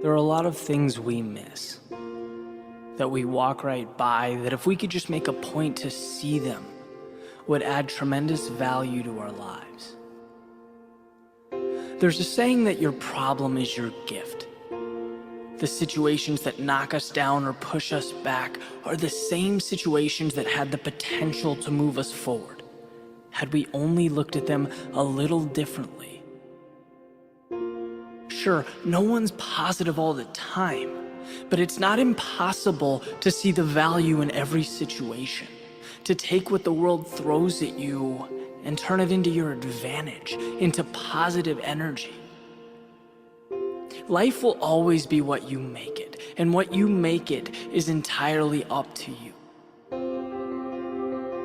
There are a lot of things we miss, that we walk right by, that if we could just make a point to see them, would add tremendous value to our lives. There's a saying that your problem is your gift. The situations that knock us down or push us back are the same situations that had the potential to move us forward, had we only looked at them a little differently. Sure, no one's positive all the time, but it's not impossible to see the value in every situation, to take what the world throws at you and turn it into your advantage, into positive energy. Life will always be what you make it, and what you make it is entirely up to you.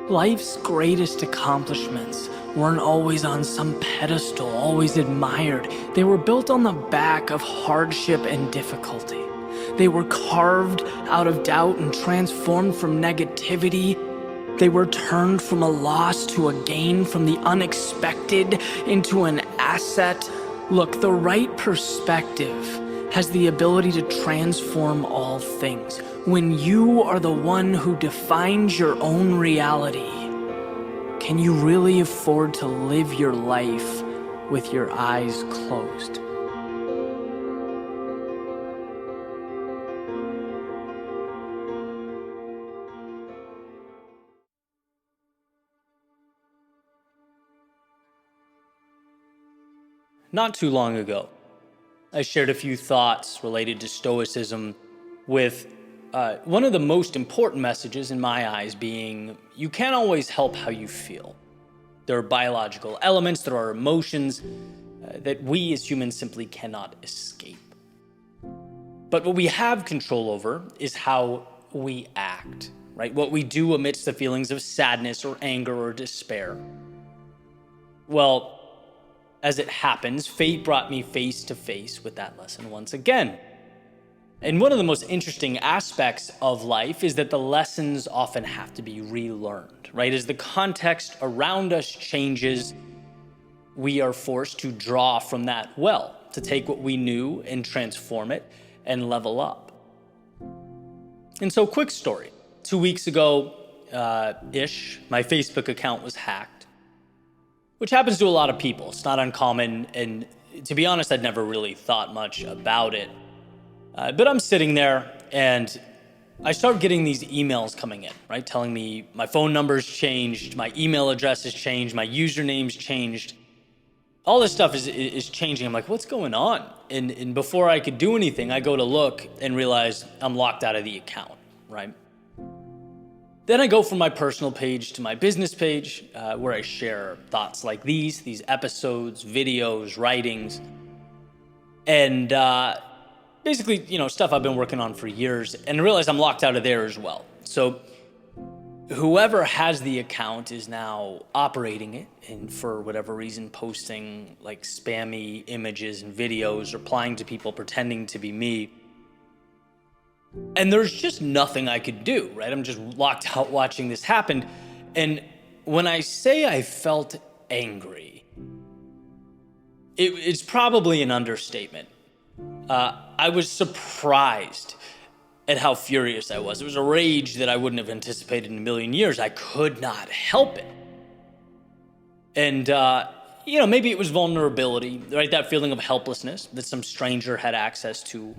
Life's greatest accomplishments weren't always on some pedestal, always admired. They were built on the back of hardship and difficulty. They were carved out of doubt and transformed from negativity. They were turned from a loss to a gain, from the unexpected into an asset. Look, the right perspective has the ability to transform all things. When you are the one who defines your own reality, can you really afford to live your life with your eyes closed? Not too long ago, I shared a few thoughts related to Stoicism with one of the most important messages in my eyes being, you can't always help how you feel. There are biological elements, there are emotions that we as humans simply cannot escape. But what we have control over is how we act, right? What we do amidst the feelings of sadness or anger or despair. Well, as it happens, fate brought me face to face with that lesson once again. And one of the most interesting aspects of life is that the lessons often have to be relearned, right? As the context around us changes, we are forced to draw from that well, to take what we knew and transform it and level up. And so, quick story. 2 weeks ago, my Facebook account was hacked, which happens to a lot of people. It's not uncommon, and to be honest, I'd never really thought much about it. But I'm sitting there and I start getting these emails coming in, right? Telling me my phone number's changed, my email address has changed, my username's changed. All this stuff is changing. I'm like, what's going on? And before I could do anything, I go to look and realize I'm locked out of the account, right? Then I go from my personal page to my business page, where I share thoughts like these episodes, videos, writings, and basically, stuff I've been working on for years, and I realize I'm locked out of there as well. So whoever has the account is now operating it, and for whatever reason, posting like spammy images and videos, replying to people pretending to be me. And there's just nothing I could do, right? I'm just locked out watching this happen. And when I say I felt angry, it's probably an understatement. I was surprised at how furious I was. It was a rage that I wouldn't have anticipated in a million years. I could not help it. And, maybe it was vulnerability, right? That feeling of helplessness that some stranger had access to,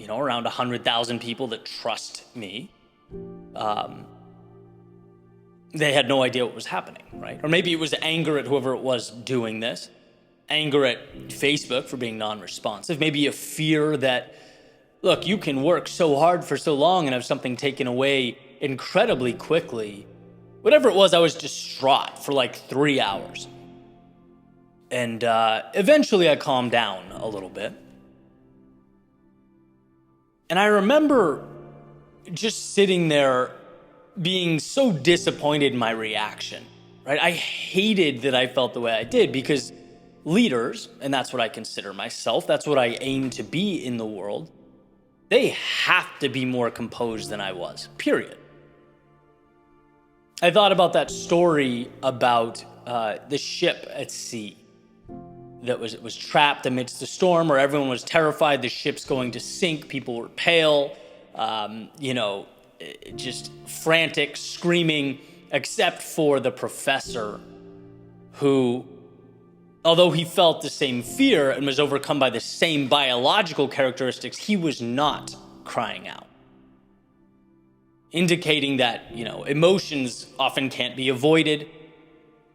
around 100,000 people that trust me. They had no idea what was happening, right? Or maybe it was anger at whoever it was doing this. Anger at Facebook for being non-responsive. Maybe a fear that, look, you can work so hard for so long and have something taken away incredibly quickly. Whatever it was, I was distraught for like 3 hours. And eventually I calmed down a little bit. And I remember just sitting there being so disappointed in my reaction, right? I hated that I felt the way I did, because leaders, and that's what I consider myself, that's what I aim to be in the world, they have to be more composed than I was, period. I thought about that story about the ship at sea. that was trapped amidst the storm, where everyone was terrified the ship's going to sink. People were pale, just frantic, screaming, except for the professor, who, although he felt the same fear and was overcome by the same biological characteristics, he was not crying out, indicating that, emotions often can't be avoided,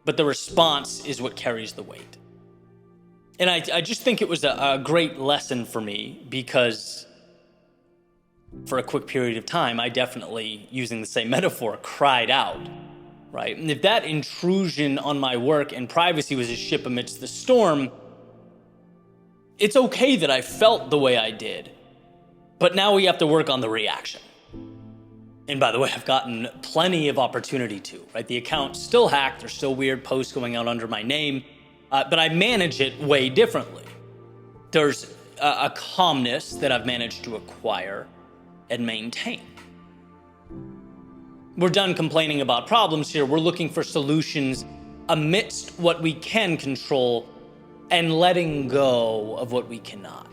but the response is what carries the weight. And I just think it was a great lesson for me, because for a quick period of time, I definitely, using the same metaphor, cried out, right? And if that intrusion on my work and privacy was a ship amidst the storm, it's okay that I felt the way I did, but now we have to work on the reaction. And by the way, I've gotten plenty of opportunity to, right? The account's still hacked, there's still weird posts going out under my name, but I manage it way differently. There's a calmness that I've managed to acquire and maintain. We're done complaining about problems here. We're looking for solutions amidst what we can control and letting go of what we cannot.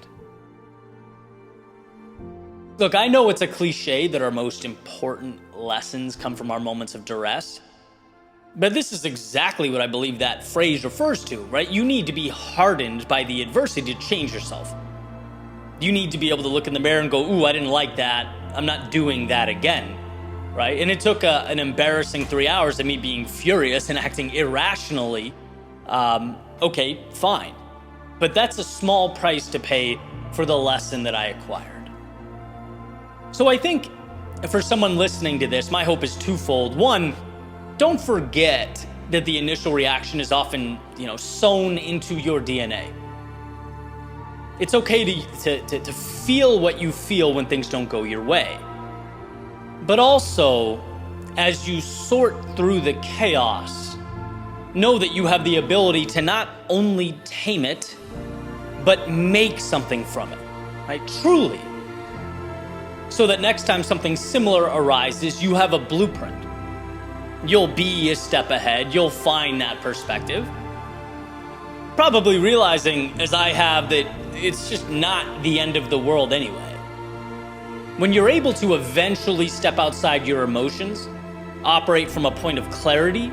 Look, I know it's a cliche that our most important lessons come from our moments of duress, but this is exactly what I believe that phrase refers to, right? You need to be hardened by the adversity to change yourself. You need to be able to look in the mirror and go, ooh, I didn't like that. I'm not doing that again, right? And it took an embarrassing 3 hours of me being furious and acting irrationally. Okay, fine. But that's a small price to pay for the lesson that I acquired. So I think for someone listening to this, my hope is twofold. One, don't forget that the initial reaction is often, sewn into your DNA. It's okay to feel what you feel when things don't go your way. But also, as you sort through the chaos, know that you have the ability to not only tame it, but make something from it, right? Truly. So that next time something similar arises, you have a blueprint. You'll be a step ahead. You'll find that perspective. Probably realizing, as I have, that it's just not the end of the world anyway. When you're able to eventually step outside your emotions, operate from a point of clarity,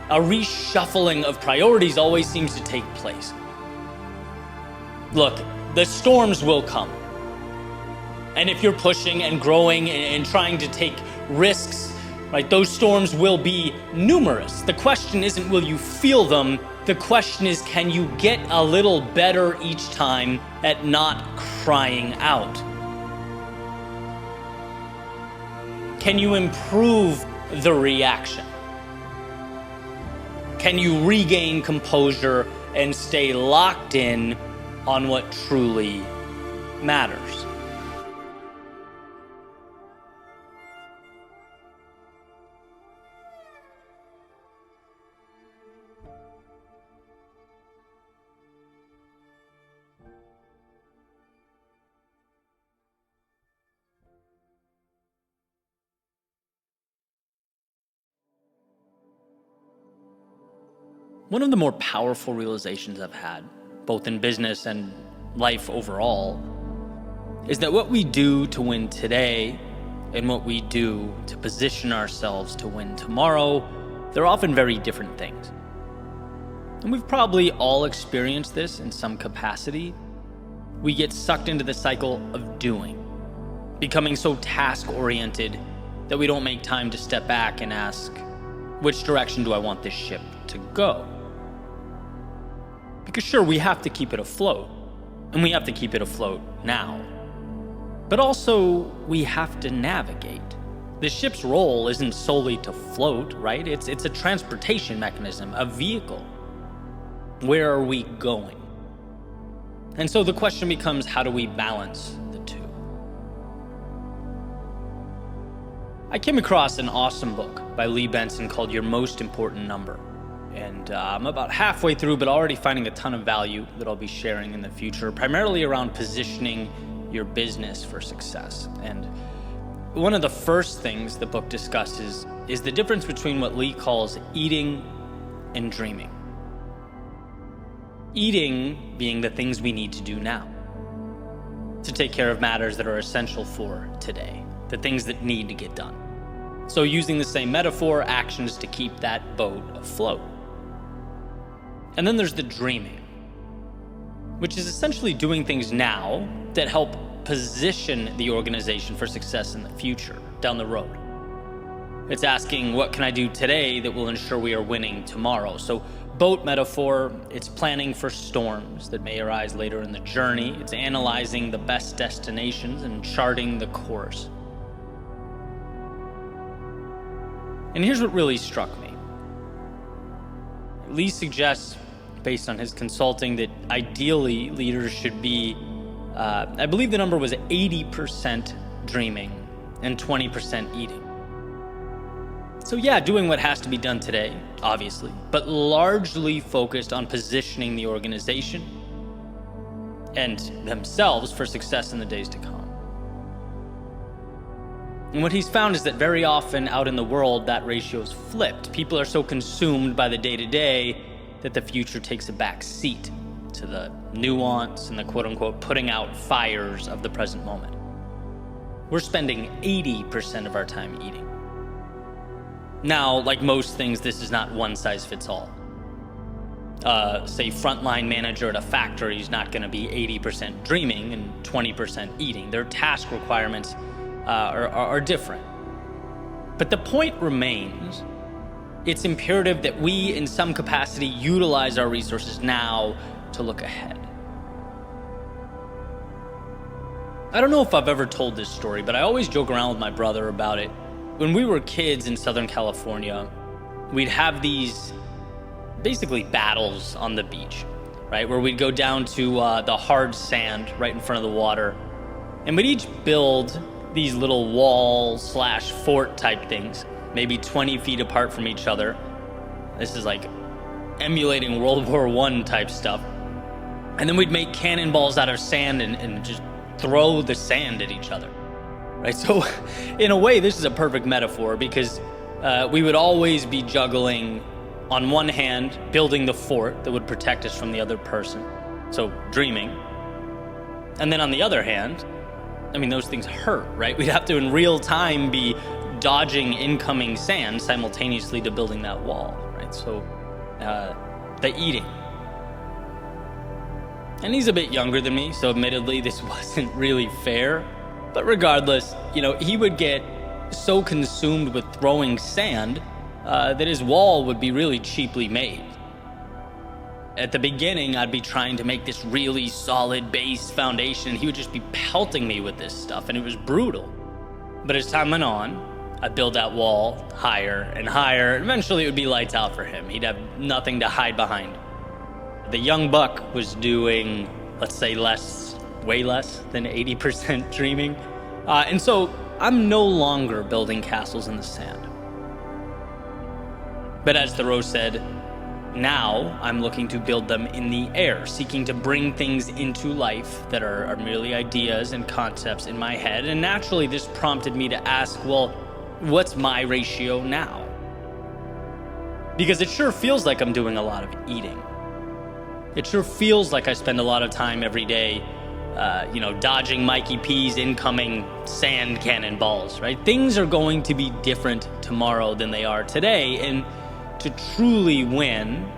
a reshuffling of priorities always seems to take place. Look, the storms will come. And if you're pushing and growing and trying to take risks, right, those storms will be numerous. The question isn't will you feel them? The question is, can you get a little better each time at not crying out? Can you improve the reaction? Can you regain composure and stay locked in on what truly matters? One of the more powerful realizations I've had, both in business and life overall, is that what we do to win today and what we do to position ourselves to win tomorrow, they're often very different things. And we've probably all experienced this in some capacity. We get sucked into the cycle of doing, becoming so task-oriented that we don't make time to step back and ask, which direction do I want this ship to go? Because sure, we have to keep it afloat, and we have to keep it afloat now. But also, we have to navigate. The ship's role isn't solely to float, right? It's a transportation mechanism, a vehicle. Where are we going? And so the question becomes, how do we balance the two? I came across an awesome book by Lee Benson called Your Most Important Number. And I'm about halfway through, but already finding a ton of value that I'll be sharing in the future, primarily around positioning your business for success. And one of the first things the book discusses is the difference between what Lee calls eating and dreaming. Eating being the things we need to do now, to take care of matters that are essential for today, the things that need to get done. So using the same metaphor, actions to keep that boat afloat. And then there's the dreaming, which is essentially doing things now that help position the organization for success in the future, down the road. It's asking, what can I do today that will ensure we are winning tomorrow? So boat metaphor, it's planning for storms that may arise later in the journey. It's analyzing the best destinations and charting the course. And here's what really struck me. Lee suggests, based on his consulting, that ideally leaders should be, I believe the number was 80% dreaming and 20% eating. So yeah, doing what has to be done today, obviously, but largely focused on positioning the organization and themselves for success in the days to come. And what he's found is that very often out in the world, that ratio is flipped. People are so consumed by the day-to-day that the future takes a back seat to the nuance and the quote-unquote putting out fires of the present moment. We're spending 80% of our time eating. Now, like most things, this is not one size fits all. Say frontline manager at a factory is not going to be 80% dreaming and 20% eating. Their task requirements are different. But the point remains, it's imperative that we, in some capacity, utilize our resources now to look ahead. I don't know if I've ever told this story, but I always joke around with my brother about it. When we were kids in Southern California, we'd have these basically battles on the beach, right? Where we'd go down to the hard sand right in front of the water, and we'd each build these little wall/fort type things, maybe 20 feet apart from each other. This is like emulating World War I type stuff. And then we'd make cannonballs out of sand and just throw the sand at each other, right? So in a way, this is a perfect metaphor because we would always be juggling, on one hand, building the fort that would protect us from the other person, so dreaming. And then on the other hand, I mean, those things hurt, right? We'd have to, in real time, be dodging incoming sand simultaneously to building that wall, right? So, the eating. And he's a bit younger than me, so admittedly, this wasn't really fair. But regardless, he would get so consumed with throwing sand that his wall would be really cheaply made. At the beginning, I'd be trying to make this really solid base foundation, and he would just be pelting me with this stuff, and it was brutal. But as time went on, I'd build that wall higher and higher. Eventually, it would be lights out for him. He'd have nothing to hide behind. The young buck was doing, let's say, way less than 80% dreaming. And so I'm no longer building castles in the sand. But as Thoreau said, now I'm looking to build them in the air, seeking to bring things into life that are merely ideas and concepts in my head. And naturally, this prompted me to ask, well, what's my ratio now? Because it sure feels like I'm doing a lot of eating. It sure feels like I spend a lot of time every day, dodging Mikey P's incoming sand cannonballs, right? Things are going to be different tomorrow than they are today. And to truly win,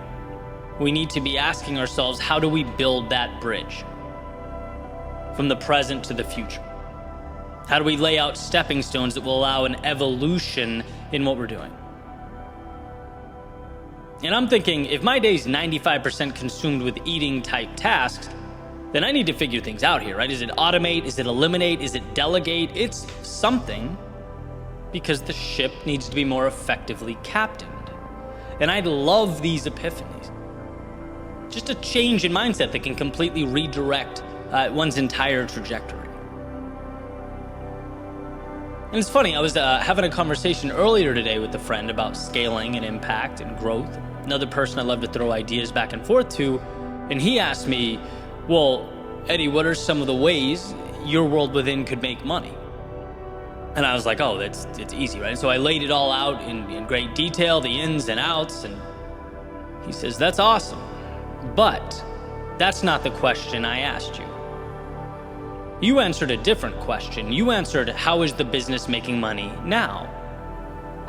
we need to be asking ourselves, how do we build that bridge from the present to the future? How do we lay out stepping stones that will allow an evolution in what we're doing? And I'm thinking, if my day's 95% consumed with eating type tasks, then I need to figure things out here, right? Is it automate? Is it eliminate? Is it delegate? It's something, because the ship needs to be more effectively captained. And I love these epiphanies. Just a change in mindset that can completely redirect one's entire trajectory. And it's funny, I was having a conversation earlier today with a friend about scaling and impact and growth. Another person I love to throw ideas back and forth to. And he asked me, well, Eddie, what are some of the ways your world within could make money? And I was like, oh, it's easy, right? And so I laid it all out in great detail, the ins and outs, and he says, that's awesome. But That's not the question I asked you. You answered a different question. You answered, how is the business making money now?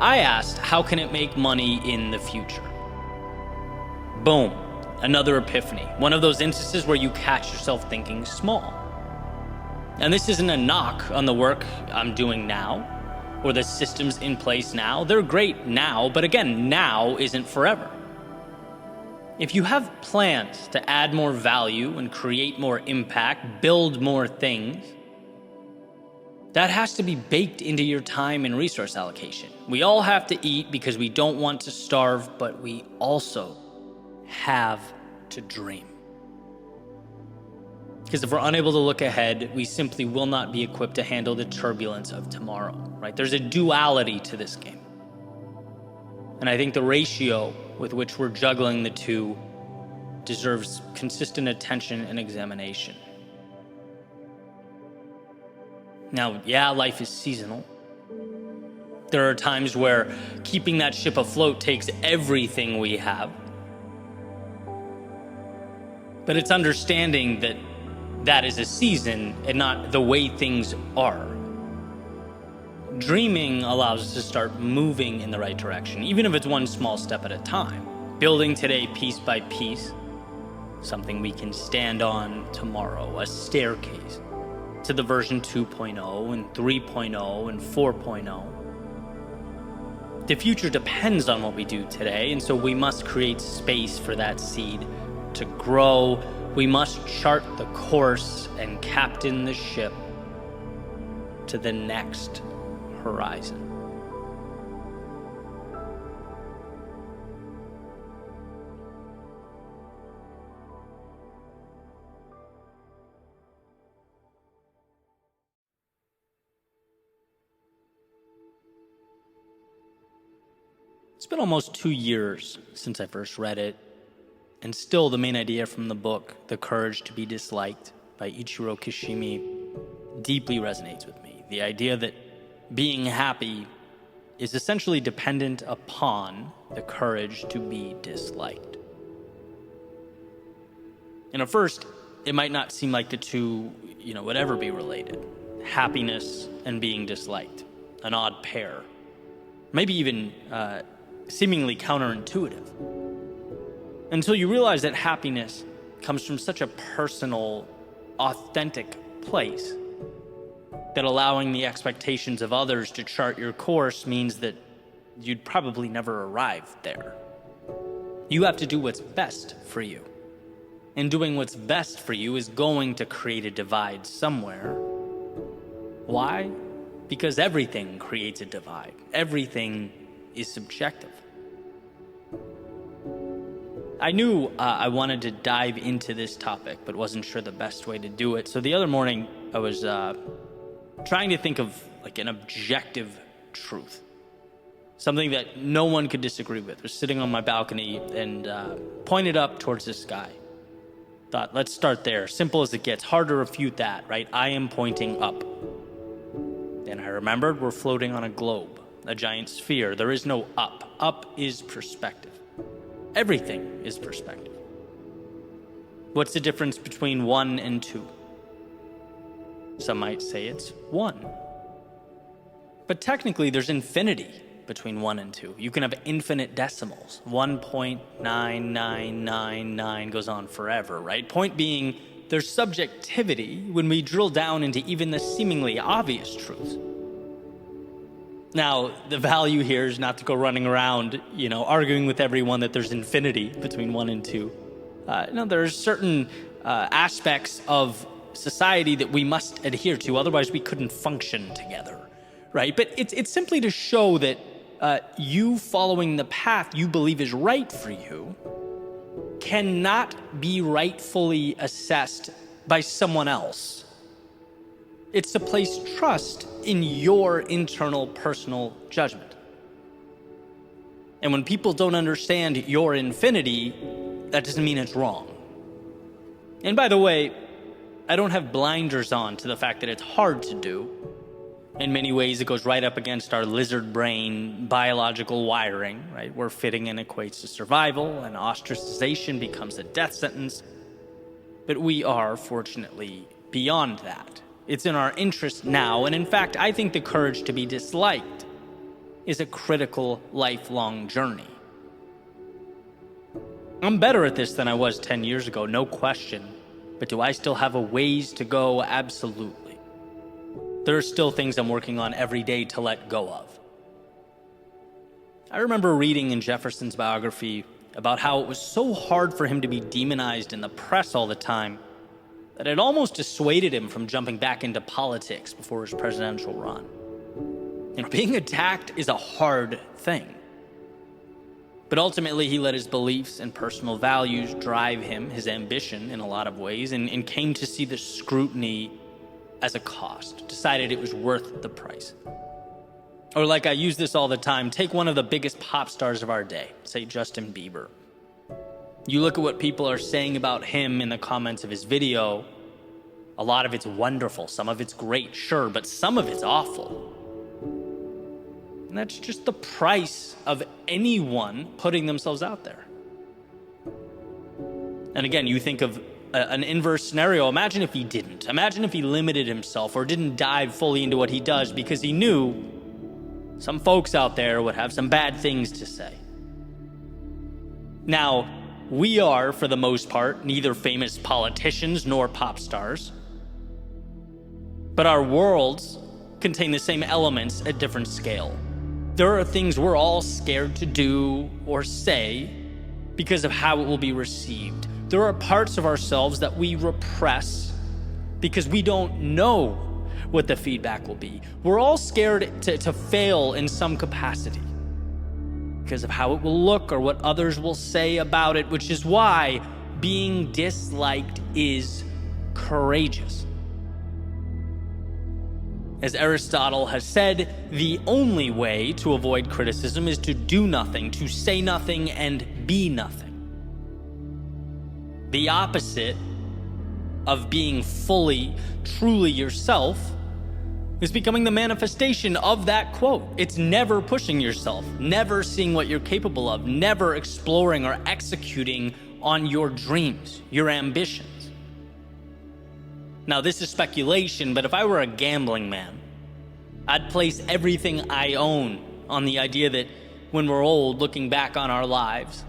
I asked, how can it make money in the future? Boom, another epiphany. One of those instances where you catch yourself thinking small. And this isn't a knock on the work I'm doing now or the systems in place now. They're great now, but again, now isn't forever. If you have plans to add more value and create more impact, build more things, that has to be baked into your time and resource allocation. We all have to eat because we don't want to starve, but we also have to dream. Because if we're unable to look ahead, we simply will not be equipped to handle the turbulence of tomorrow, right? There's a duality to this game. And I think the ratio with which we're juggling the two deserves consistent attention and examination. Now, yeah, life is seasonal. There are times where keeping that ship afloat takes everything we have. But it's understanding that that is a season and not the way things are. Dreaming allows us to start moving in the right direction, even if it's one small step at a time. Building today piece by piece, something we can stand on tomorrow, a staircase to the version 2.0 and 3.0 and 4.0. The future depends on what we do today, and so we must create space for that seed to grow. We must chart the course and captain the ship to the next horizon. It's been almost 2 years since I first read it, and still the main idea from the book, The Courage to Be Disliked by Ichiro Kishimi, deeply resonates with me. The idea that being happy is essentially dependent upon the courage to be disliked. And at first, it might not seem like the two, would ever be related. Happiness and being disliked, an odd pair. Maybe even seemingly counterintuitive. Until you realize that happiness comes from such a personal, authentic place that allowing the expectations of others to chart your course means that you'd probably never arrive there. You have to do what's best for you. And doing what's best for you is going to create a divide somewhere. Why? Because everything creates a divide. Everything is subjective. I knew I wanted to dive into this topic, but wasn't sure the best way to do it. So the other morning, I was trying to think of like an objective truth, something that no one could disagree with. I was sitting on my balcony and pointed up towards the sky. Thought, let's start there. Simple as it gets. Hard to refute that, right? I am pointing up. Then I remembered we're floating on a globe, a giant sphere. There is no up. Up is perspective. Everything is perspective. What's the difference between 1 and 2? Some might say it's 1. But technically, there's infinity between 1 and 2. You can have infinite decimals. 1.9999 goes on forever, right? Point being, there's subjectivity when we drill down into even the seemingly obvious truths. Now, the value here is not to go running around, arguing with everyone that there's infinity between 1 and 2. No, there are certain aspects of society that we must adhere to, otherwise we couldn't function together, right? But it's simply to show that you following the path you believe is right for you cannot be rightfully assessed by someone else. It's to place trust in your internal personal judgment. And when people don't understand your infinity, that doesn't mean it's wrong. And by the way, I don't have blinders on to the fact that it's hard to do. In many ways, it goes right up against our lizard brain biological wiring, right? Where fitting in equates to survival and ostracization becomes a death sentence. But we are, fortunately, beyond that. It's in our interest now, and in fact, I think the courage to be disliked is a critical, lifelong journey. I'm better at this than I was 10 years ago, no question. But do I still have a ways to go? Absolutely. There are still things I'm working on every day to let go of. I remember reading in Jefferson's biography about how it was so hard for him to be demonized in the press all the time that it almost dissuaded him from jumping back into politics before his presidential run. Being attacked is a hard thing. But ultimately, he let his beliefs and personal values drive him, his ambition in a lot of ways, and came to see the scrutiny as a cost, decided it was worth the price. Or like I use this all the time, take one of the biggest pop stars of our day, say Justin Bieber. You look at what people are saying about him in the comments of his video, a lot of it's wonderful, some of it's great, sure, but some of it's awful. And that's just the price of anyone putting themselves out there. And again, you think of an inverse scenario. Imagine if he didn't. Imagine if he limited himself or didn't dive fully into what he does because he knew some folks out there would have some bad things to say. Now, we are, for the most part, neither famous politicians nor pop stars. But our worlds contain the same elements at different scale. There are things we're all scared to do or say because of how it will be received. There are parts of ourselves that we repress because we don't know what the feedback will be. We're all scared to fail in some capacity because of how it will look or what others will say about it, which is why being disliked is courageous. As Aristotle has said, the only way to avoid criticism is to do nothing, to say nothing, and be nothing. The opposite of being fully, truly yourself is becoming the manifestation of that quote. It's never pushing yourself, never seeing what you're capable of, never exploring or executing on your dreams, your ambitions. Now, this is speculation, but if I were a gambling man, I'd place everything I own on the idea that when we're old, looking back on our lives,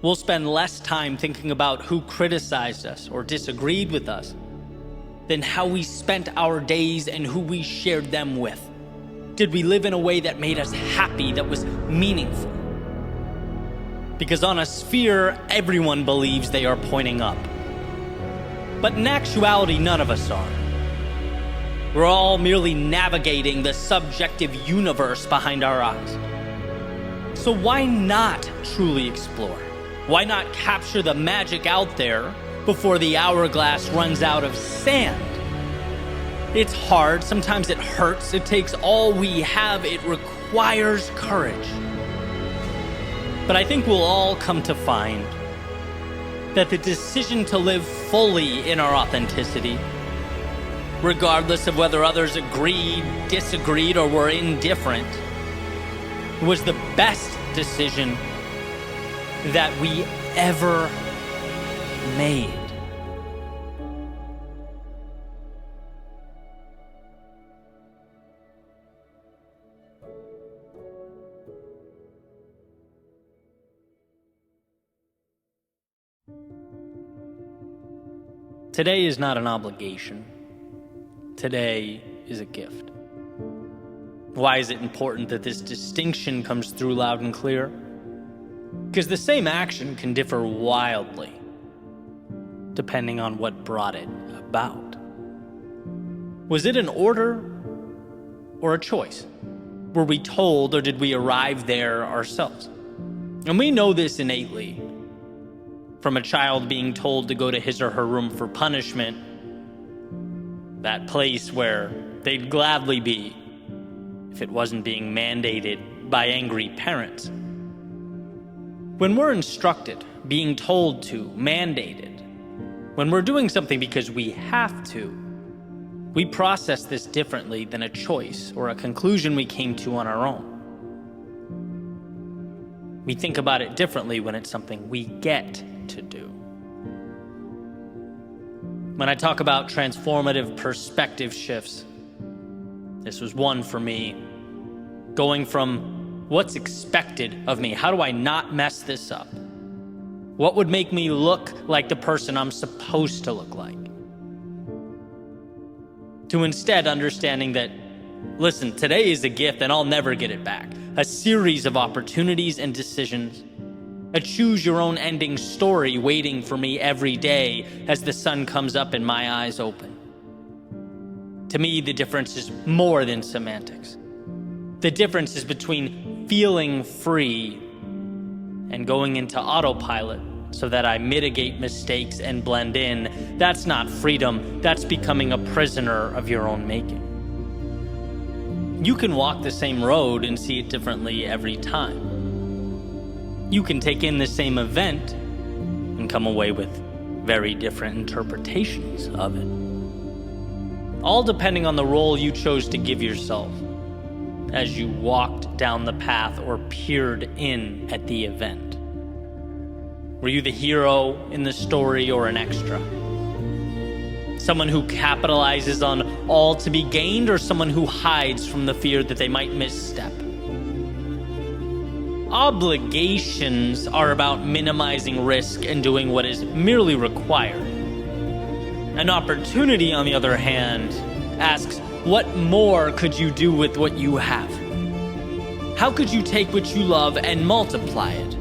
we'll spend less time thinking about who criticized us or disagreed with us than how we spent our days and who we shared them with. Did we live in a way that made us happy, that was meaningful? Because on a sphere, everyone believes they are pointing up. But in actuality, none of us are. We're all merely navigating the subjective universe behind our eyes. So why not truly explore? Why not capture the magic out there before the hourglass runs out of sand? It's hard, sometimes it hurts, it takes all we have, it requires courage. But I think we'll all come to find that the decision to live fully in our authenticity, regardless of whether others agreed, disagreed, or were indifferent, was the best decision that we ever made. Today is not an obligation. Today is a gift. Why is it important that this distinction comes through loud and clear? Because the same action can differ wildly, depending on what brought it about. Was it an order or a choice? Were we told, or did we arrive there ourselves? And we know this innately. From a child being told to go to his or her room for punishment, that place where they'd gladly be if it wasn't being mandated by angry parents. When we're instructed, being told to, mandated, when we're doing something because we have to, we process this differently than a choice or a conclusion we came to on our own. We think about it differently when it's something we get to do. When I talk about transformative perspective shifts, this was one for me. Going from what's expected of me, how do I not mess this up? What would make me look like the person I'm supposed to look like? To instead understanding that, listen, today is a gift and I'll never get it back. A series of opportunities and decisions. A choose your own ending story waiting for me every day as the sun comes up and my eyes open. To me, the difference is more than semantics. The difference is between feeling free and going into autopilot so that I mitigate mistakes and blend in. That's not freedom. That's becoming a prisoner of your own making. You can walk the same road and see it differently every time. You can take in the same event and come away with very different interpretations of it. All depending on the role you chose to give yourself as you walked down the path or peered in at the event. Were you the hero in the story or an extra? Someone who capitalizes on all to be gained, or someone who hides from the fear that they might misstep? Obligations are about minimizing risk and doing what is merely required. An opportunity, on the other hand, asks, what more could you do with what you have? How could you take what you love and multiply it?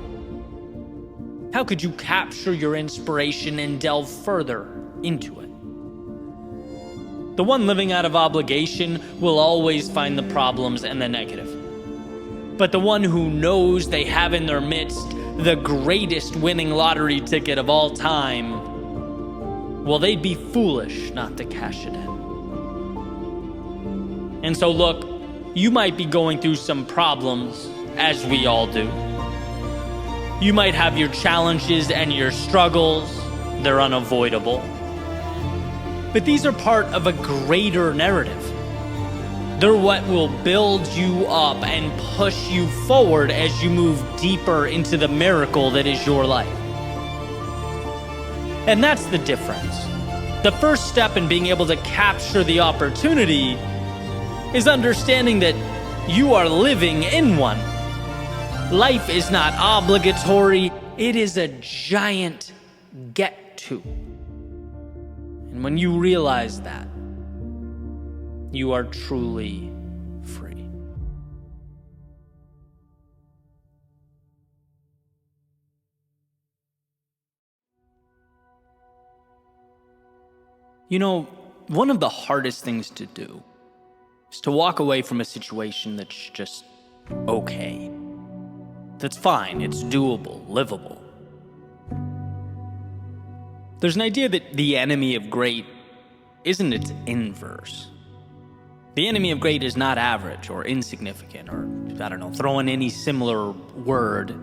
How could you capture your inspiration and delve further into it? The one living out of obligation will always find the problems and the negative. But the one who knows they have in their midst the greatest winning lottery ticket of all time, well, they'd be foolish not to cash it in. And so look, you might be going through some problems, as we all do. You might have your challenges and your struggles. They're unavoidable. But these are part of a greater narrative. They're what will build you up and push you forward as you move deeper into the miracle that is your life. And that's the difference. The first step in being able to capture the opportunity is understanding that you are living in one. Life is not obligatory, it is a giant get to. And when you realize that, you are truly free. You know, one of the hardest things to do is to walk away from a situation that's just okay. That's fine, it's doable, livable. There's an idea that the enemy of great isn't its inverse. The enemy of great is not average or insignificant or, I don't know, throw in any similar word.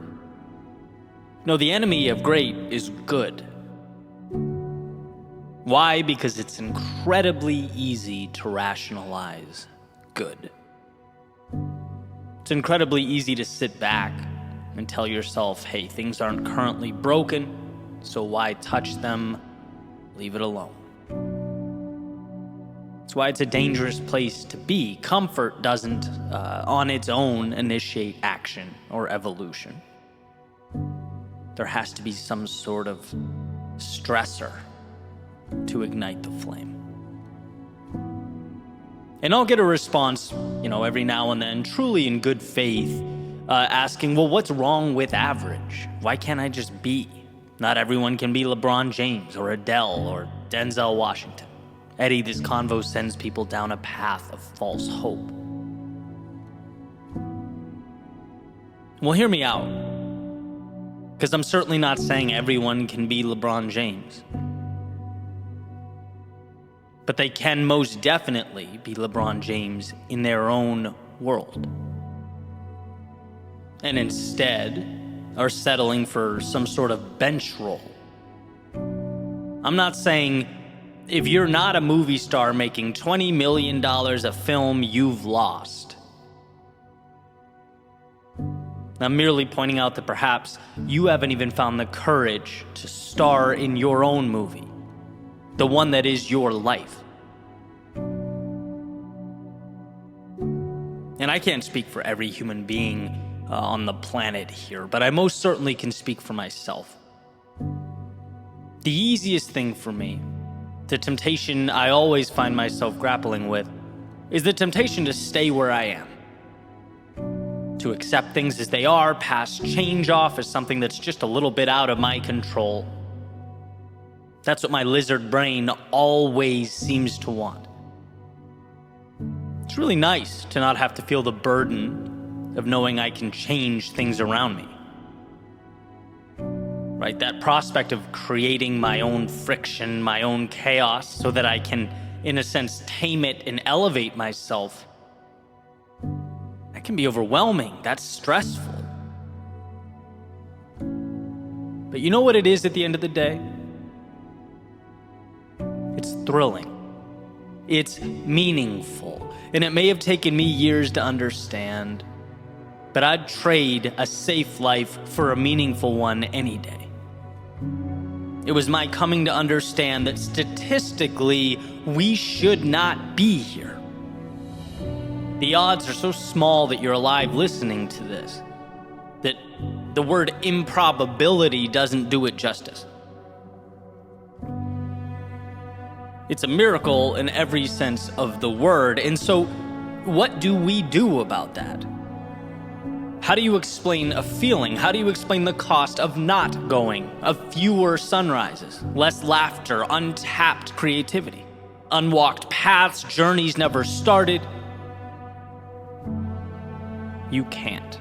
No, the enemy of great is good. Why? Because it's incredibly easy to rationalize good. It's incredibly easy to sit back and tell yourself, hey, things aren't currently broken, so why touch them? Leave it alone. That's why it's a dangerous place to be. Comfort doesn't, on its own, initiate action or evolution. There has to be some sort of stressor to ignite the flame. And I'll get a response, every now and then, truly in good faith, asking, well, what's wrong with average? Why can't I just be? Not everyone can be LeBron James or Adele or Denzel Washington. Eddie, this convo sends people down a path of false hope. Well, hear me out. Because I'm certainly not saying everyone can be LeBron James. But they can most definitely be LeBron James in their own world. And instead are settling for some sort of bench role. I'm not saying if you're not a movie star making $20 million a film, you've lost. I'm merely pointing out that perhaps you haven't even found the courage to star in your own movie. the one that is your life. And I can't speak for every human being on the planet here, but I most certainly can speak for myself. The easiest thing for me, the temptation I always find myself grappling with, is the temptation to stay where I am. To accept things as they are, pass change off as something that's just a little bit out of my control. That's what my lizard brain always seems to want. It's really nice to not have to feel the burden of knowing I can change things around me. Right? That prospect of creating my own friction, my own chaos, so that I can, in a sense, tame it and elevate myself. That can be overwhelming. That's stressful. But you know what it is at the end of the day? It's thrilling. It's meaningful. And it may have taken me years to understand, but I'd trade a safe life for a meaningful one any day. It was my coming to understand that statistically, we should not be here. The odds are so small that you're alive listening to this, that the word improbability doesn't do it justice. It's a miracle in every sense of the word. And so, what do we do about that? How do you explain a feeling? How do you explain the cost of not going? Of fewer sunrises, less laughter, untapped creativity, unwalked paths, journeys never started? You can't.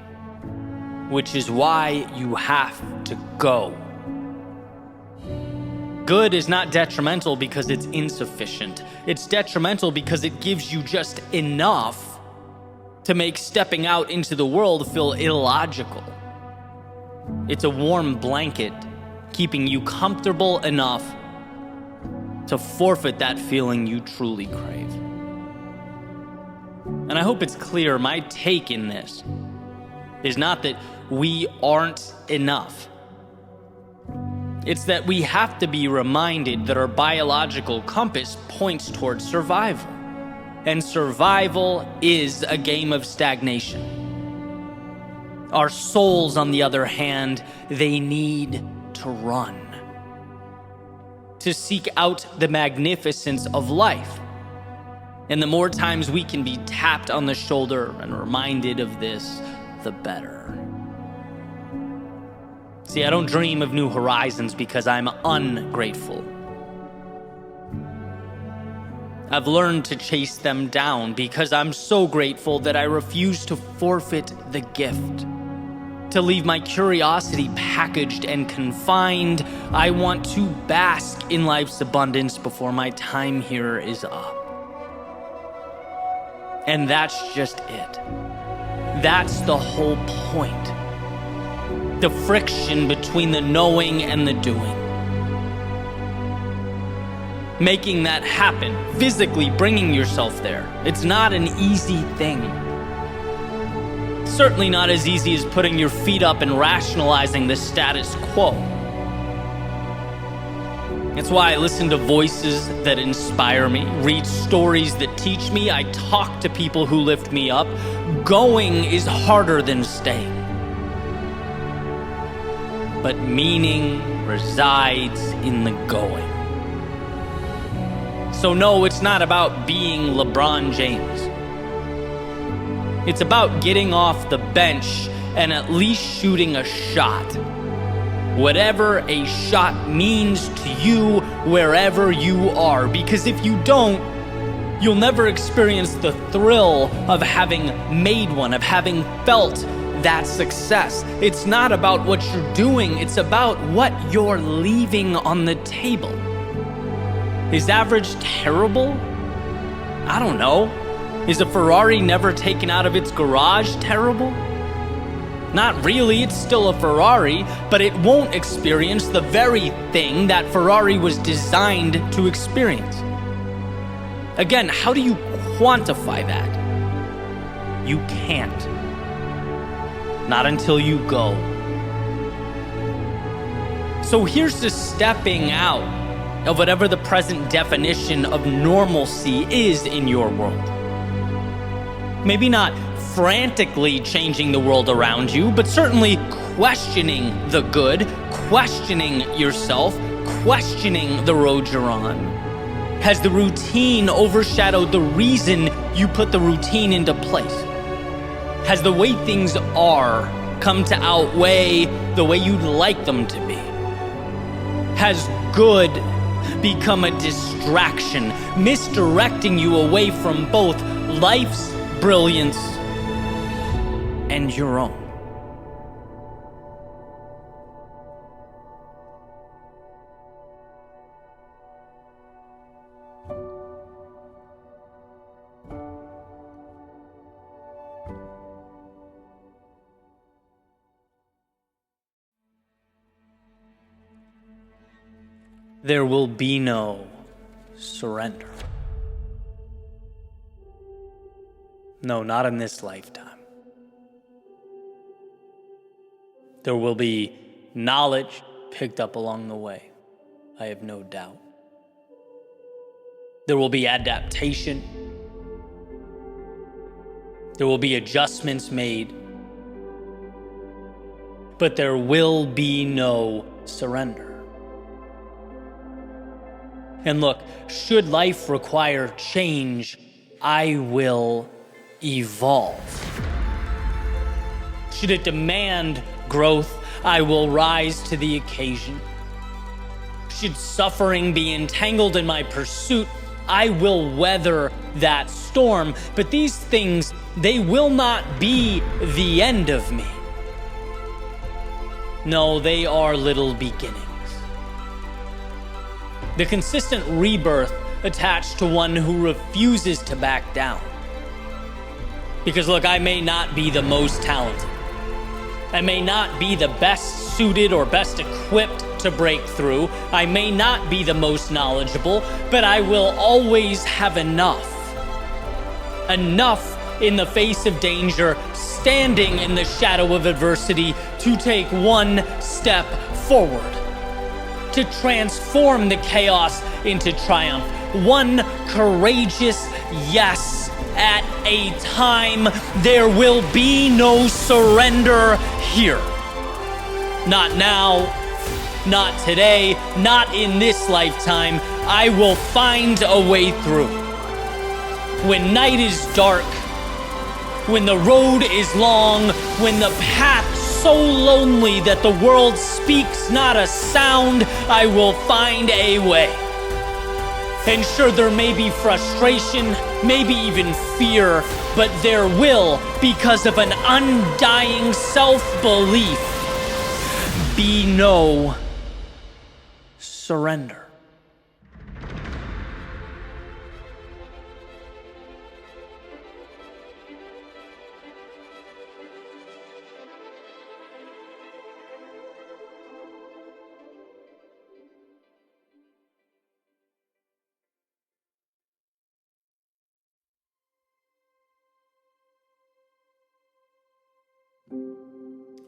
Which is why you have to go. Good is not detrimental because it's insufficient. It's detrimental because it gives you just enough to make stepping out into the world feel illogical. It's a warm blanket keeping you comfortable enough to forfeit that feeling you truly crave. And I hope it's clear, my take in this is not that we aren't enough. It's that we have to be reminded that our biological compass points towards survival. And survival is a game of stagnation. Our souls, on the other hand, they need to run. To seek out the magnificence of life. And the more times we can be tapped on the shoulder and reminded of this, the better. See, I don't dream of new horizons because I'm ungrateful. I've learned to chase them down because I'm so grateful that I refuse to forfeit the gift. To leave my curiosity packaged and confined, I want to bask in life's abundance before my time here is up. And that's just it. That's the whole point. The friction between the knowing and the doing. Making that happen, physically bringing yourself there. It's not an easy thing. Certainly not as easy as putting your feet up and rationalizing the status quo. It's why I listen to voices that inspire me, read stories that teach me, I talk to people who lift me up. Going is harder than staying. But meaning resides in the going. So no, it's not about being LeBron James. It's about getting off the bench and at least shooting a shot. Whatever a shot means to you wherever you are. Because if you don't, you'll never experience the thrill of having made one, of having felt that success. It's not about what you're doing, it's about what you're leaving on the table. Is average terrible? I don't know. Is a Ferrari never taken out of its garage terrible? Not really, it's still a Ferrari, but it won't experience the very thing that Ferrari was designed to experience. Again, how do you quantify that? You can't. Not until you go. So here's to stepping out of whatever the present definition of normalcy is in your world. Maybe not frantically changing the world around you, but certainly questioning the good, questioning yourself, questioning the road you're on. Has the routine overshadowed the reason you put the routine into place? Has the way things are come to outweigh the way you'd like them to be? Has good become a distraction, misdirecting you away from both life's brilliance and your own? There will be no surrender. No, not in this lifetime. There will be knowledge picked up along the way, I have no doubt. There will be adaptation. There will be adjustments made. But there will be no surrender. And look, should life require change, I will evolve. Should it demand growth, I will rise to the occasion. Should suffering be entangled in my pursuit, I will weather that storm. But these things, they will not be the end of me. No, they are little beginnings. The consistent rebirth attached to one who refuses to back down. Because look, I may not be the most talented. I may not be the best suited or best equipped to break through. I may not be the most knowledgeable, but I will always have enough. Enough in the face of danger, standing in the shadow of adversity to take one step forward. To transform the chaos into triumph. One courageous yes at a time. There will be no surrender here. Not now, not today, not in this lifetime. I will find a way through. When night is dark, when the road is long, when the path so lonely that the world speaks not a sound, I will find a way. And sure, there may be frustration, maybe even fear, but there will, because of an undying self-belief, be no surrender.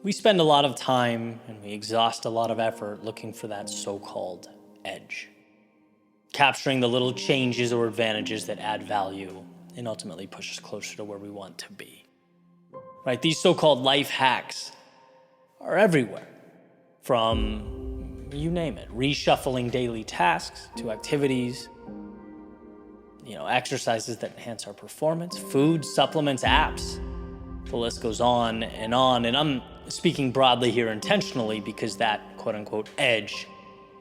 We spend a lot of time and we exhaust a lot of effort looking for that so-called edge, capturing the little changes or advantages that add value and ultimately push us closer to where we want to be. Right? These so-called life hacks are everywhere, from you name it, reshuffling daily tasks to activities, exercises that enhance our performance, food, supplements, apps. The list goes on. And I'm speaking broadly here intentionally because that quote-unquote edge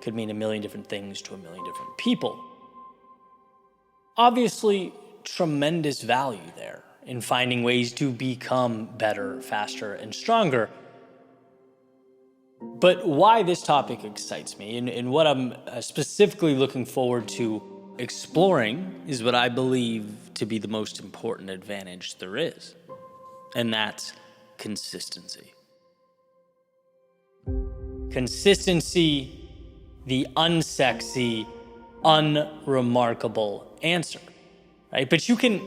could mean a million different things to a million different people. Obviously, tremendous value there in finding ways to become better, faster, and stronger. But why this topic excites me and what I'm specifically looking forward to exploring is what I believe to be the most important advantage there is. And that's consistency. Consistency, the unsexy, unremarkable answer, right? But you can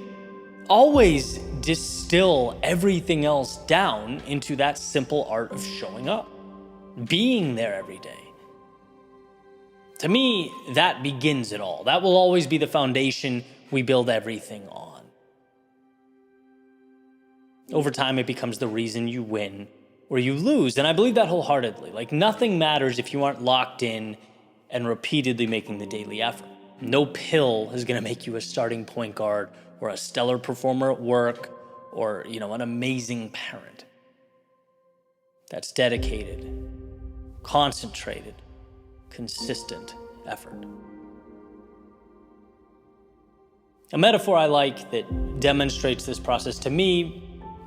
always distill everything else down into that simple art of showing up, being there every day. To me, that begins it all. That will always be the foundation we build everything on. Over time, it becomes the reason you win or you lose. And I believe that wholeheartedly. Like, nothing matters if you aren't locked in and repeatedly making the daily effort. No pill is going to make you a starting point guard or a stellar performer at work or, an amazing parent. That's dedicated, concentrated, consistent effort. A metaphor I like that demonstrates this process to me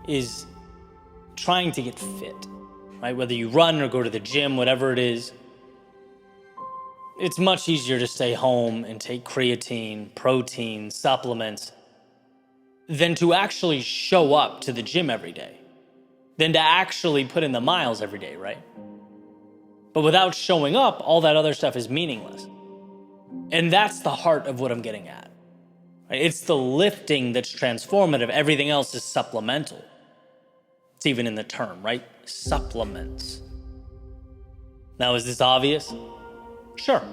is trying to get fit, right? Whether you run or go to the gym, whatever it is, it's much easier to stay home and take creatine, protein, supplements than to actually show up to the gym every day, than to actually put in the miles every day, right? But without showing up, all that other stuff is meaningless. And that's the heart of what I'm getting at. Right? It's the lifting that's transformative. Everything else is supplemental. It's even in the term, right? Supplements. Now, is this obvious? Sure.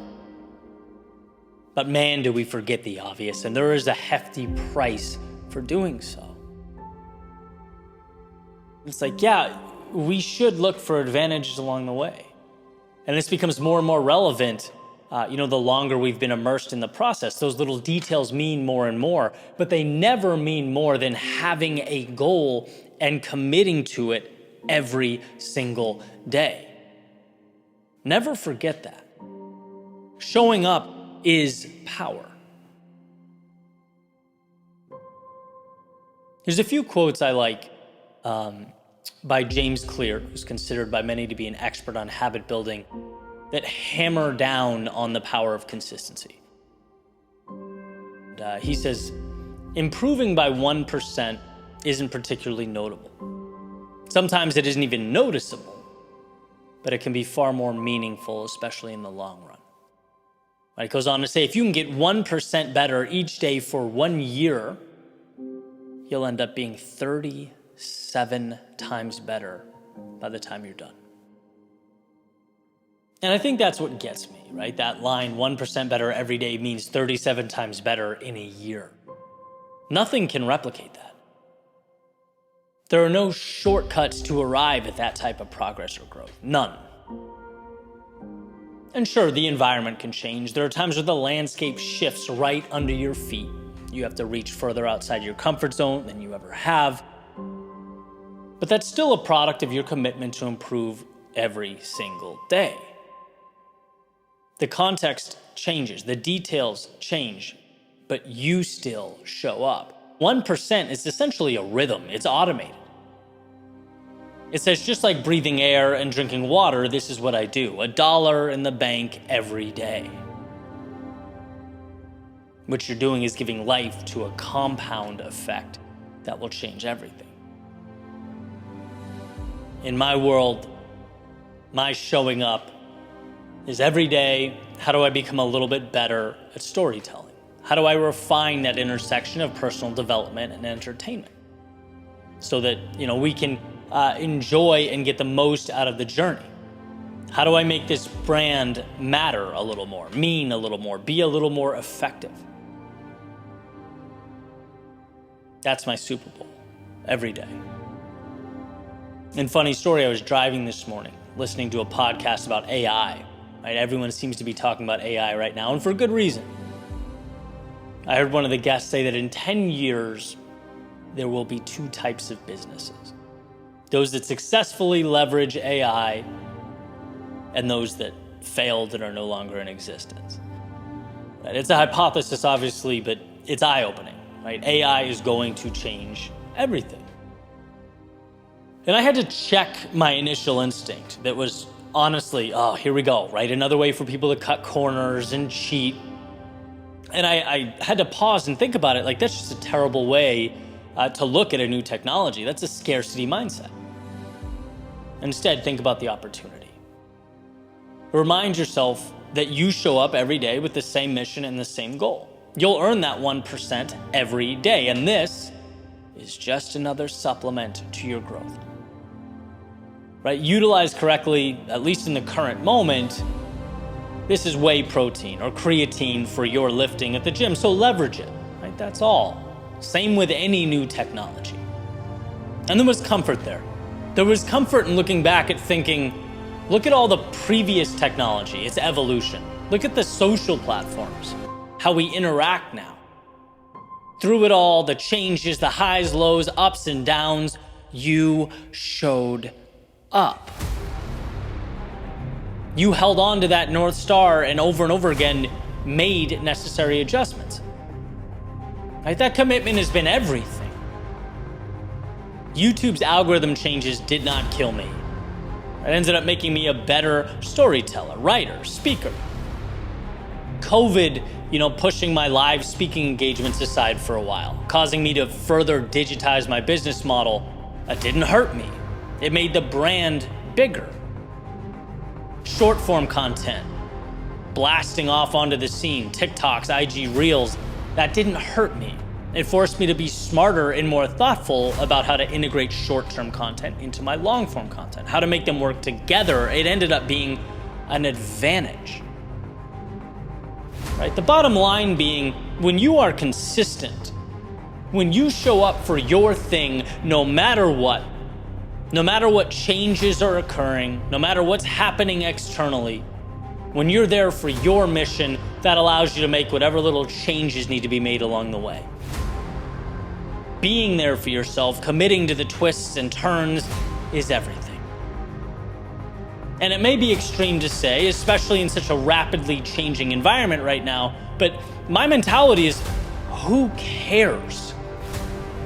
But man, do we forget the obvious, and there is a hefty price for doing so. It's like, yeah, we should look for advantages along the way. And this becomes more and more relevant, the longer we've been immersed in the process. Those little details mean more and more, but they never mean more than having a goal and committing to it every single day. Never forget that. Showing up is power. There's a few quotes I like by James Clear, who's considered by many to be an expert on habit building, that hammer down on the power of consistency. And, he says, improving by 1% isn't particularly notable. Sometimes it isn't even noticeable, but it can be far more meaningful, especially in the long run. Right? It goes on to say, if you can get 1% better each day for 1 year, you'll end up being 37 times better by the time you're done. And I think that's what gets me, right? That line, 1% better every day means 37 times better in a year. Nothing can replicate that. There are no shortcuts to arrive at that type of progress or growth. None. And sure, the environment can change. There are times where the landscape shifts right under your feet. You have to reach further outside your comfort zone than you ever have. But that's still a product of your commitment to improve every single day. The context changes, the details change, but you still show up. 1% is essentially a rhythm. It's automated. It says, just like breathing air and drinking water, this is what I do. $1 in the bank every day. What you're doing is giving life to a compound effect that will change everything. In my world, my showing up is every day, how do I become a little bit better at storytelling? How do I refine that intersection of personal development and entertainment so that, we can enjoy and get the most out of the journey? How do I make this brand matter a little more, mean a little more, be a little more effective? That's my Super Bowl every day. And funny story, I was driving this morning, listening to a podcast about AI. Right? Everyone seems to be talking about AI right now, and for good reason. I heard one of the guests say that in 10 years, there will be 2 types of businesses. Those that successfully leverage AI and those that failed and are no longer in existence. Right? It's a hypothesis, obviously, but it's eye-opening. Right? AI is going to change everything. And I had to check my initial instinct that was honestly, oh, here we go, right? Another way for people to cut corners and cheat. And I had to pause and think about it. Like, that's just a terrible way to look at a new technology. That's a scarcity mindset. Instead, think about the opportunity. Remind yourself that you show up every day with the same mission and the same goal. You'll earn that 1% every day, and this is just another supplement to your growth. Right? Utilized correctly, at least in the current moment, this is whey protein or creatine for your lifting at the gym, so leverage it, right? That's all. Same with any new technology. And there was comfort there. There was comfort in looking back at thinking, look at all the previous technology, its evolution. Look at the social platforms, how we interact now. Through it all, the changes, the highs, lows, ups and downs, you showed up. You held on to that North Star and over again made necessary adjustments. Right? That commitment has been everything. YouTube's algorithm changes did not kill me. It ended up making me a better storyteller, writer, speaker. COVID, pushing my live speaking engagements aside for a while, causing me to further digitize my business model, that didn't hurt me. It made the brand bigger. Short form content, blasting off onto the scene, TikToks, IG Reels, that didn't hurt me. It forced me to be smarter and more thoughtful about how to integrate short-term content into my long-form content, how to make them work together. It ended up being an advantage. Right? The bottom line being, when you are consistent, when you show up for your thing, no matter what changes are occurring, no matter what's happening externally, when you're there for your mission, that allows you to make whatever little changes need to be made along the way. Being there for yourself, committing to the twists and turns is everything. And it may be extreme to say, especially in such a rapidly changing environment right now, but my mentality is, who cares?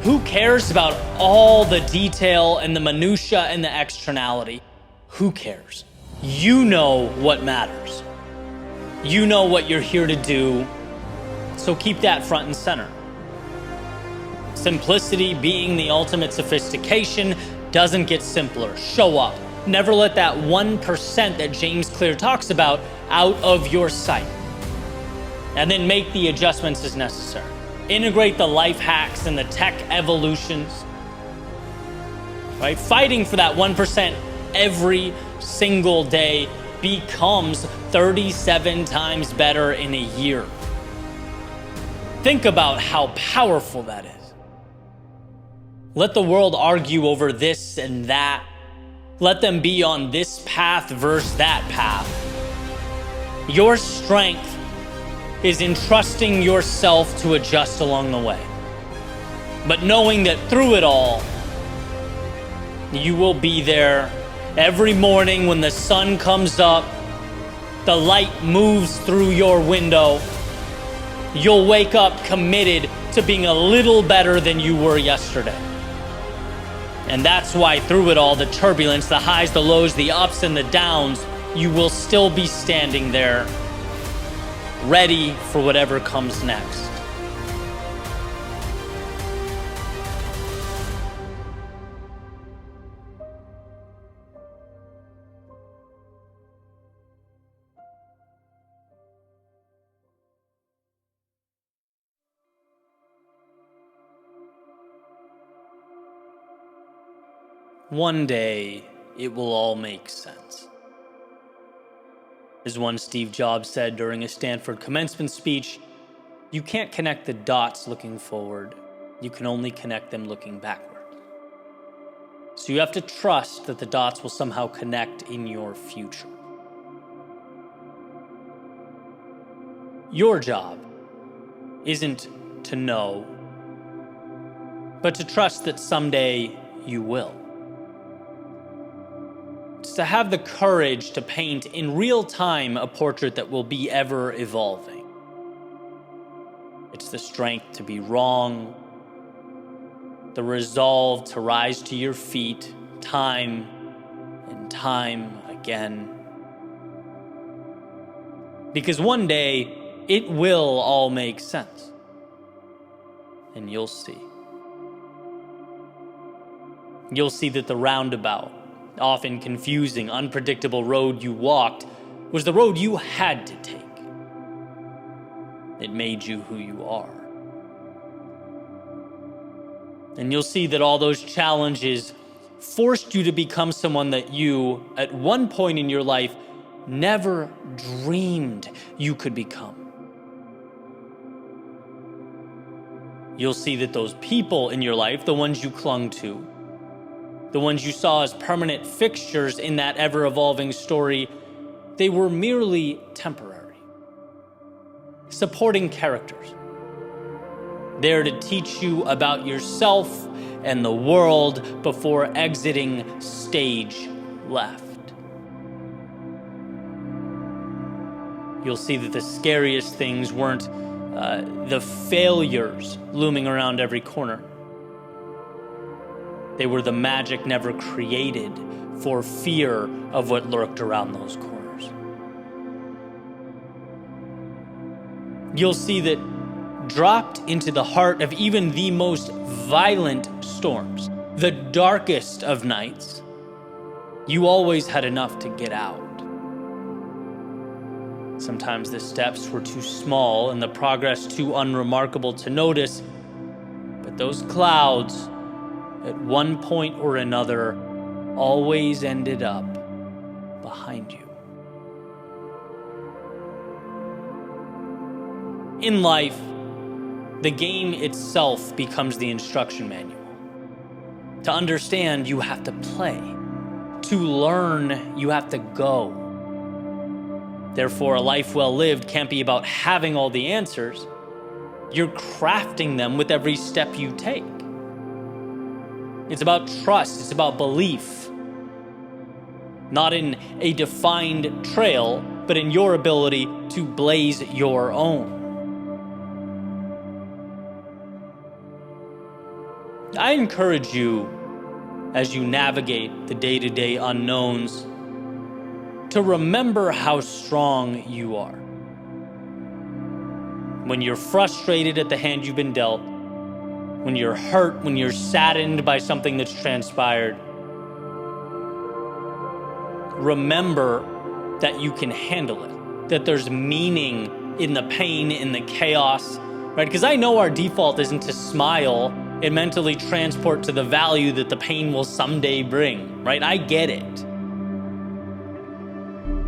Who cares about all the detail and the minutia and the externality? Who cares? You know what matters. You know what you're here to do, so keep that front and center. Simplicity being the ultimate sophistication doesn't get simpler. Show up. Never let that 1% that James Clear talks about out of your sight. And then make the adjustments as necessary. Integrate the life hacks and the tech evolutions. Right? Fighting for that 1% every single day becomes 37 times better in a year. Think about how powerful that is. Let the world argue over this and that. Let them be on this path versus that path. Your strength is in trusting yourself to adjust along the way. But knowing that through it all, you will be there every morning when the sun comes up, the light moves through your window, you'll wake up committed to being a little better than you were yesterday. And that's why through it all, the turbulence, the highs, the lows, the ups and the downs, you will still be standing there, ready for whatever comes next. One day, it will all make sense. As one Steve Jobs said during a Stanford commencement speech, you can't connect the dots looking forward. You can only connect them looking backward. So you have to trust that the dots will somehow connect in your future. Your job isn't to know, but to trust that someday you will. It's to have the courage to paint in real time a portrait that will be ever evolving. It's the strength to be wrong, the resolve to rise to your feet time and time again. Because one day, it will all make sense. And you'll see. You'll see that the roundabout, often confusing, unpredictable road you walked was the road you had to take. It made you who you are. And you'll see that all those challenges forced you to become someone that you, at one point in your life, never dreamed you could become. You'll see that those people in your life, the ones you clung to, the ones you saw as permanent fixtures in that ever-evolving story, they were merely temporary, supporting characters, there to teach you about yourself and the world before exiting stage left. You'll see that the scariest things weren't the failures looming around every corner. They were the magic never created for fear of what lurked around those corners. You'll see that dropped into the heart of even the most violent storms, the darkest of nights, you always had enough to get out. Sometimes the steps were too small and the progress too unremarkable to notice, but those clouds, at one point or another, always ended up behind you. In life, the game itself becomes the instruction manual. To understand, you have to play. To learn, you have to go. Therefore, a life well lived can't be about having all the answers. You're crafting them with every step you take. It's about trust, it's about belief. Not in a defined trail, but in your ability to blaze your own. I encourage you, as you navigate the day-to-day unknowns, to remember how strong you are. When you're frustrated at the hand you've been dealt, when you're hurt, when you're saddened by something that's transpired, remember that you can handle it, that there's meaning in the pain, in the chaos, right? Because I know our default isn't to smile and mentally transport to the value that the pain will someday bring, right? I get it.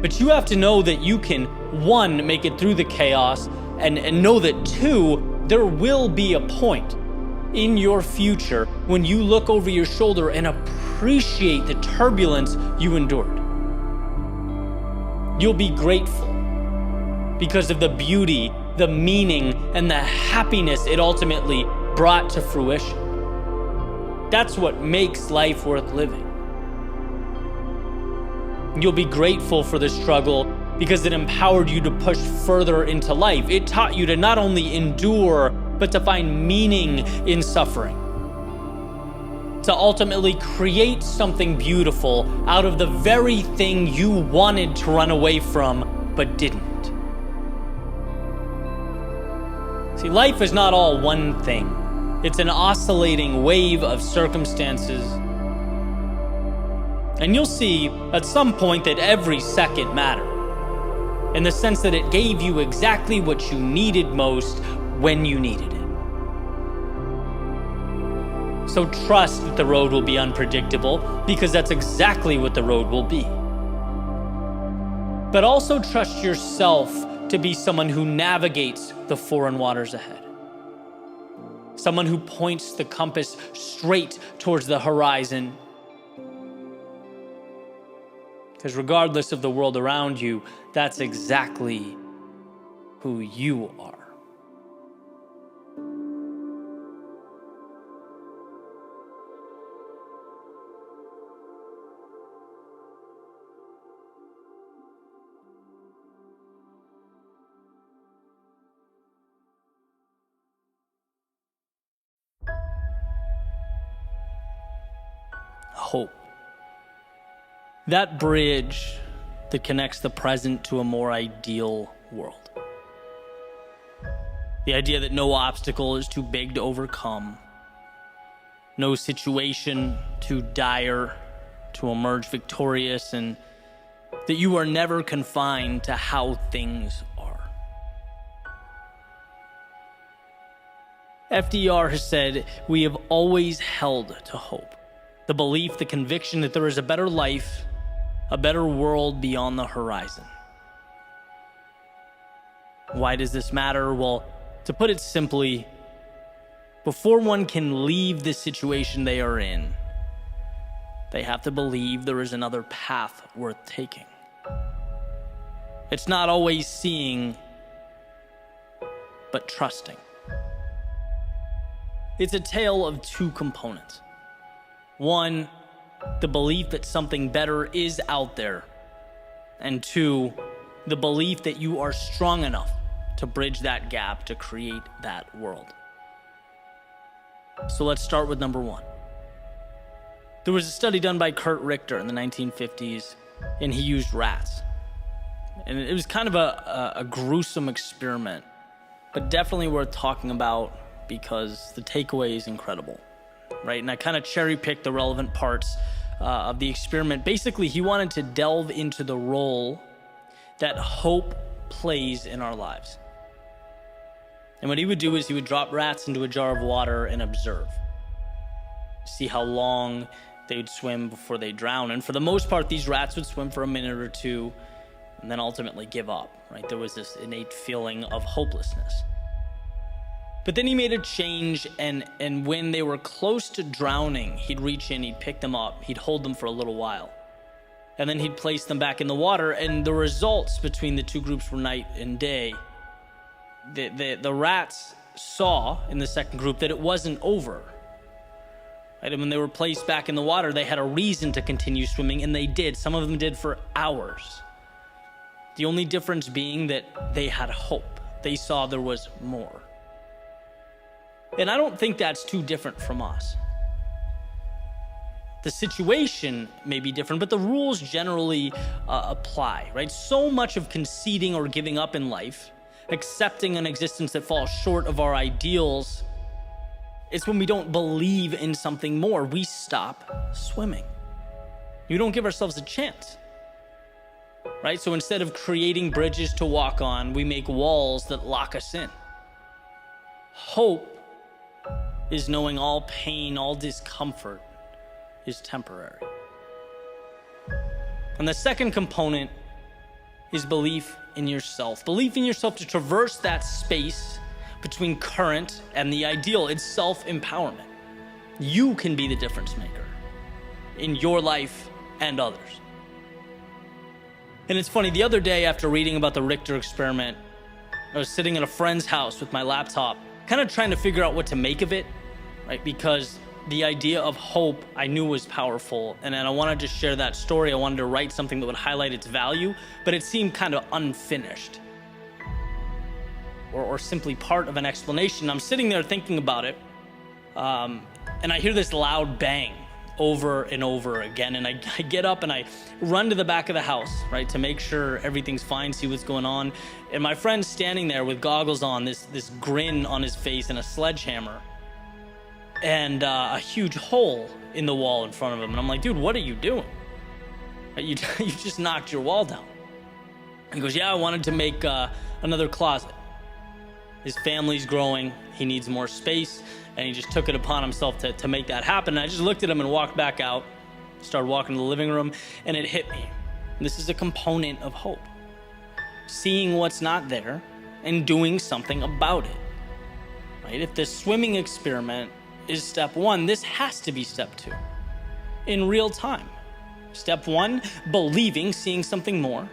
But you have to know that you can, one, make it through the chaos, and know that, two, there will be a point in your future when you look over your shoulder and appreciate the turbulence you endured. You'll be grateful because of the beauty, the meaning, and the happiness it ultimately brought to fruition. That's what makes life worth living. You'll be grateful for the struggle because it empowered you to push further into life. It taught you to not only endure, but to find meaning in suffering. To ultimately create something beautiful out of the very thing you wanted to run away from, but didn't. See, life is not all one thing. It's an oscillating wave of circumstances. And you'll see at some point that every second mattered, in the sense that it gave you exactly what you needed most when you needed it. So trust that the road will be unpredictable, because that's exactly what the road will be. But also trust yourself to be someone who navigates the foreign waters ahead. Someone who points the compass straight towards the horizon. Because regardless of the world around you, that's exactly who you are. Hope. That bridge that connects the present to a more ideal world. The idea that no obstacle is too big to overcome, no situation too dire to emerge victorious, and that you are never confined to how things are. FDR has said, "We have always held to hope. The belief, the conviction that there is a better life a better world beyond the horizon. Why does this matter? Well, to put it simply, before one can leave the situation they are in, they have to believe there is another path worth taking. It's not always seeing, but trusting. It's a tale of two components. One, the belief that something better is out there. And two, the belief that you are strong enough to bridge that gap to create that world. So let's start with number one. There was a study done by Kurt Richter in the 1950s, and he used rats. And it was kind of a gruesome experiment, but definitely worth talking about because the takeaway is incredible, right? And I kind of cherry-picked the relevant parts of the experiment. Basically, he wanted to delve into the role that hope plays in our lives. And what he would do is he would drop rats into a jar of water and observe. See how long they would swim before they drown. And for the most part, these rats would swim for a minute or two and then ultimately give up, right? There was this innate feeling of hopelessness. But then he made a change, and when they were close to drowning, he'd reach in, he'd pick them up, he'd hold them for a little while. And then he'd place them back in the water, and the results between the two groups were night and day. The rats saw in the second group that it wasn't over. Right? And when they were placed back in the water, they had a reason to continue swimming, and they did. Some of them did for hours. The only difference being that they had hope. They saw there was more. And I don't think that's too different from us. The situation may be different, but the rules generally apply, right? So much of conceding or giving up in life, accepting an existence that falls short of our ideals, it's when we don't believe in something more. We stop swimming. We don't give ourselves a chance, right? So instead of creating bridges to walk on, we make walls that lock us in. Hope is knowing all pain, all discomfort is temporary. And the second component is belief in yourself. Belief in yourself to traverse that space between current and the ideal. It's self-empowerment. You can be the difference maker in your life and others. And it's funny, the other day after reading about the Richter experiment, I was sitting at a friend's house with my laptop, kind of trying to figure out what to make of it, right? Because the idea of hope I knew was powerful, and then I wanted to share that story. I wanted to write something that would highlight its value, but it seemed kind of unfinished or simply part of an explanation. I'm sitting there thinking about it, and I hear this loud bang over and over again, and I get up and I run to the back of the house, right, to make sure everything's fine, see what's going on. And my friend's standing there with goggles on, this grin on his face and a sledgehammer, and a huge hole in the wall in front of him. And I'm like, dude, what are you doing? You just knocked your wall down. And he goes, yeah, I wanted to make another closet. His family's growing, he needs more space, and he just took it upon himself to make that happen. And I just looked at him and walked back out, started walking to the living room, and it hit me. And this is a component of hope. Seeing what's not there and doing something about it, right? If the swimming experiment is step one, this has to be step two, in real time. Step one, believing, seeing something more.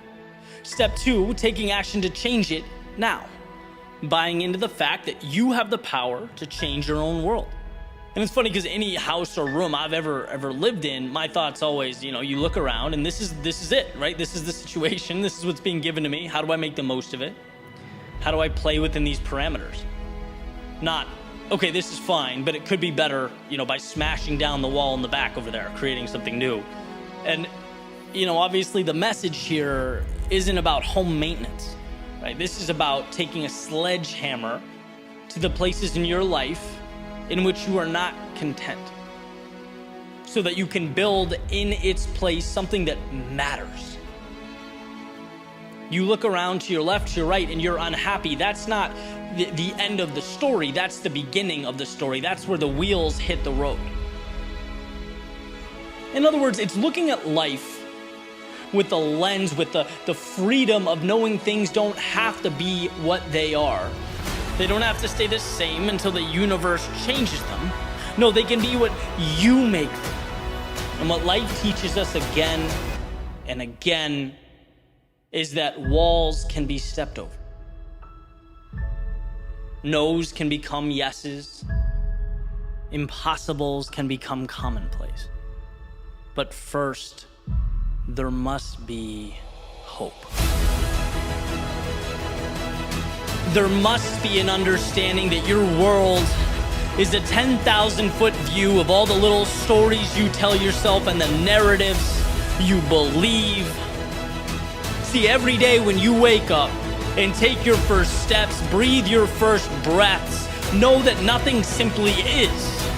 Step two, taking action to change it now. Buying into the fact that you have the power to change your own world. And it's funny because any house or room I've ever lived in, my thoughts always, you look around and this is it, right? This is the situation. This is what's being given to me. How do I make the most of it? How do I play within these parameters? Not, okay, this is fine, but it could be better, by smashing down the wall in the back over there, creating something new. And, obviously the message here isn't about home maintenance. Right? This is about taking a sledgehammer to the places in your life in which you are not content, so that you can build in its place something that matters. You look around to your left, to your right, and you're unhappy. That's not the end of the story. That's the beginning of the story. That's where the wheels hit the road. In other words, it's looking at life with the lens, with the freedom of knowing things don't have to be what they are. They don't have to stay the same until the universe changes them. No, they can be what you make them. And what life teaches us again and again is that walls can be stepped over. No's can become yeses. Impossibles can become commonplace. But first, there must be hope. There must be an understanding that your world is a 10,000-foot view of all the little stories you tell yourself and the narratives you believe. See, every day when you wake up and take your first steps, breathe your first breaths, know that nothing simply is.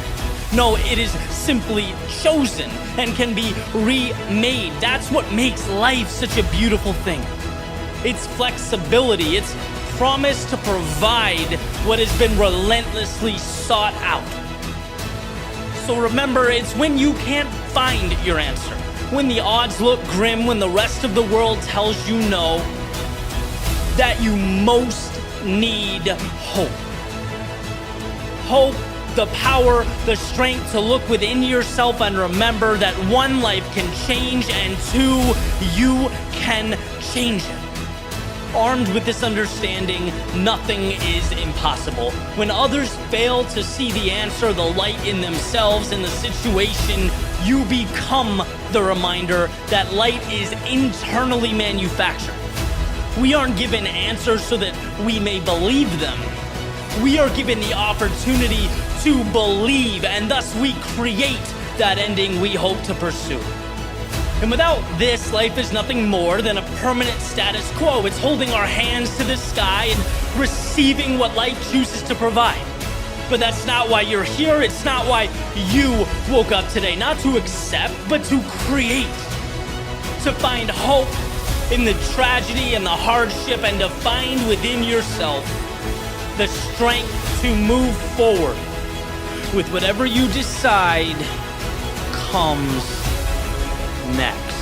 No, it is simply chosen and can be remade. That's what makes life such a beautiful thing. It's flexibility, it's promise to provide what has been relentlessly sought out. So remember, it's when you can't find your answer, when the odds look grim, when the rest of the world tells you no, that you most need hope. Hope, the power, the strength to look within yourself and remember that one life can change and two, you can change it. Armed with this understanding, nothing is impossible. When others fail to see the answer, the light in themselves, in the situation, you become the reminder that light is internally manufactured. We aren't given answers so that we may believe them. We are given the opportunity to believe, and thus we create that ending we hope to pursue. And without this, life is nothing more than a permanent status quo. It's holding our hands to the sky and receiving what life chooses to provide. But that's not why you're here. It's not why you woke up today. Not to accept, but to create. To find hope in the tragedy and the hardship, and to find within yourself the strength to move forward with whatever you decide comes next.